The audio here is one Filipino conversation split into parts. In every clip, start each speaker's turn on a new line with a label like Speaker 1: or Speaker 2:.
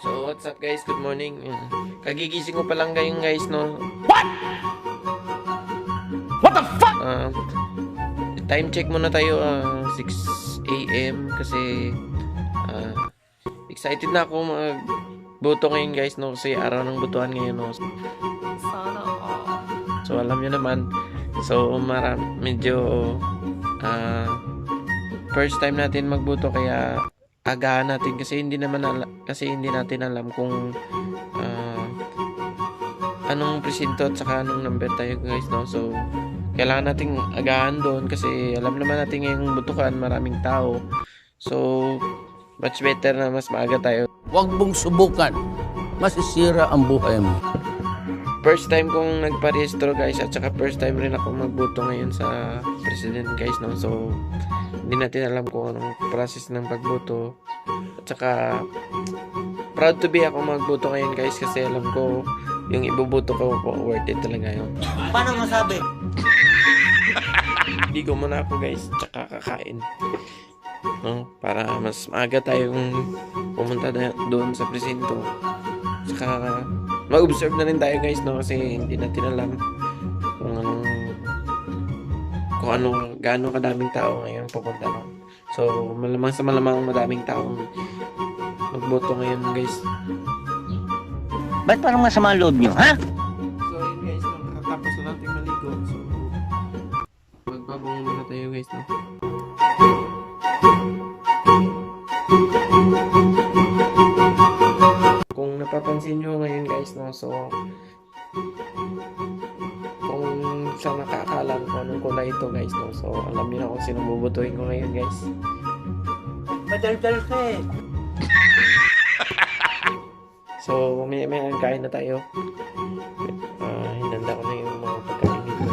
Speaker 1: So, what's up guys? Good morning. Kagigising ko pa lang ngayon guys, no?
Speaker 2: What the fuck?
Speaker 1: Time check muna tayo, 6 a.m. kasi excited na ako magboto ngayon guys, no? Kasi araw ng botohan ngayon, no?
Speaker 2: Sana all.
Speaker 1: So, alam nyo naman. So, medyo first time natin magboto kaya agahan natin kasi hindi natin alam kung anong presinto at saka anong number tayo guys, no? So kailangan nating agahan doon kasi alam naman natin ngayong butukan maraming tao, so much better na mas maaga tayo.
Speaker 2: Huwag mong subukan. Masisira ang buhay mo.
Speaker 1: First time kong nagparehistro guys at saka first time rin ako magboto ngayon sa president guys, no? So hindi natin alam kung anong process ng pagboto at saka proud to be ako magboto ngayon guys kasi alam ko yung iboboto ko worth it talaga yun.
Speaker 2: Paano masabi?
Speaker 1: Ligo muna ako guys tsaka kakain, no? Para mas maaga tayong pumunta doon sa presinto tsaka mag-observe na rin tayo guys, no? Kasi hindi natin alam kung gaano kadaming tao ngayon pupunta, no? So malamang sa malamang madaming taong magboto ngayon guys.
Speaker 2: Ba't parang masama ang loob nyo, ha?
Speaker 1: So yun guys, no? Kakatapos na natin maligo, so magbabango muna tayo guys, no? Kung napapansin nyo ngayon guys, no? So kung sa nakakalam ko anong kulay ito guys, no? So alam niyo na kung sino bubutuhin ko ngayon guys.
Speaker 2: Madaldal ka eh.
Speaker 1: So may kain na tayo. Hinanda ko na yung mga pagkain dito.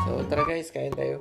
Speaker 1: So tara guys, kain tayo.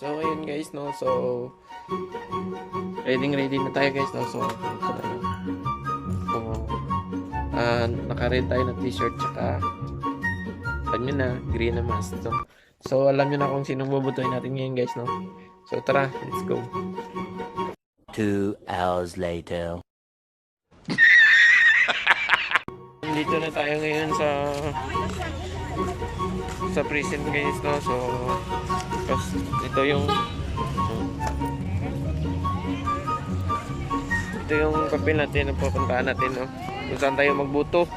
Speaker 1: So ayun guys, no? So ready na tayo guys, no? So naka-red tayo na t-shirt, tsaka alam nyo na, green na mask. So alam nyo na kung sinong bubutuin natin ngayon guys, no? So tara, let's go.
Speaker 3: 2 hours later.
Speaker 1: Dito na tayo ngayon sa prison guys, no? So ito yung papel natin na pupuntahan natin, no? Kung saan tayo magbuto.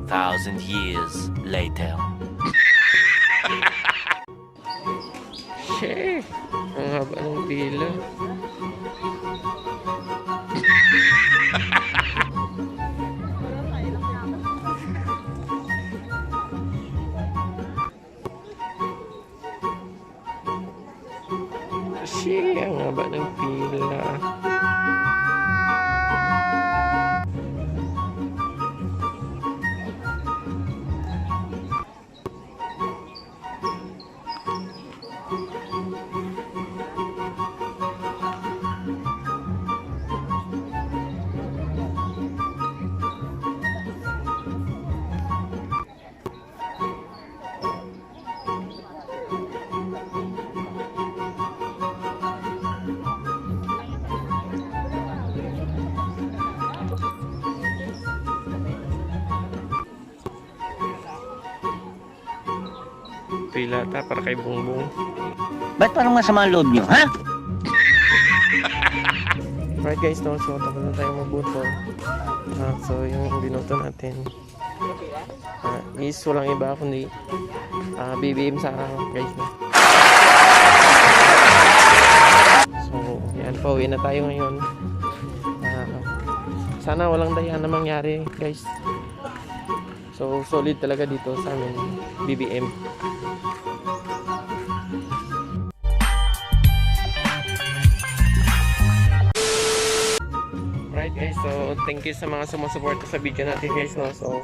Speaker 3: Thousand years later.
Speaker 1: Shit! Ang haba ng pila. Shit! Ang haba ng pila. Pila ta para kay Bongbong.
Speaker 3: Ba't parang masama ang loob nyo, ha?
Speaker 1: Right guys, no? So tapos na tayo magbuto. So yung binuto natin is walang iba kundi BBM Sara guys, no? So yan, pauwi na tayo ngayon. Sana walang daya na mangyari guys. So solid talaga dito sa amin BBM. Right guys, so thank you sa mga sumusuporta sa video natin guys, no? So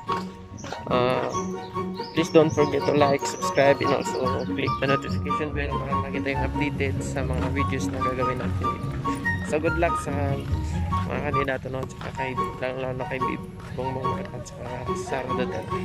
Speaker 1: please don't forget to like, subscribe, and also click the notification bell para lagi tayong updated sa mga videos na gagawin natin dito. So good luck sa mga kandidato, no? Tsaka lalo na kay Bongbong at saka Sara Duterte.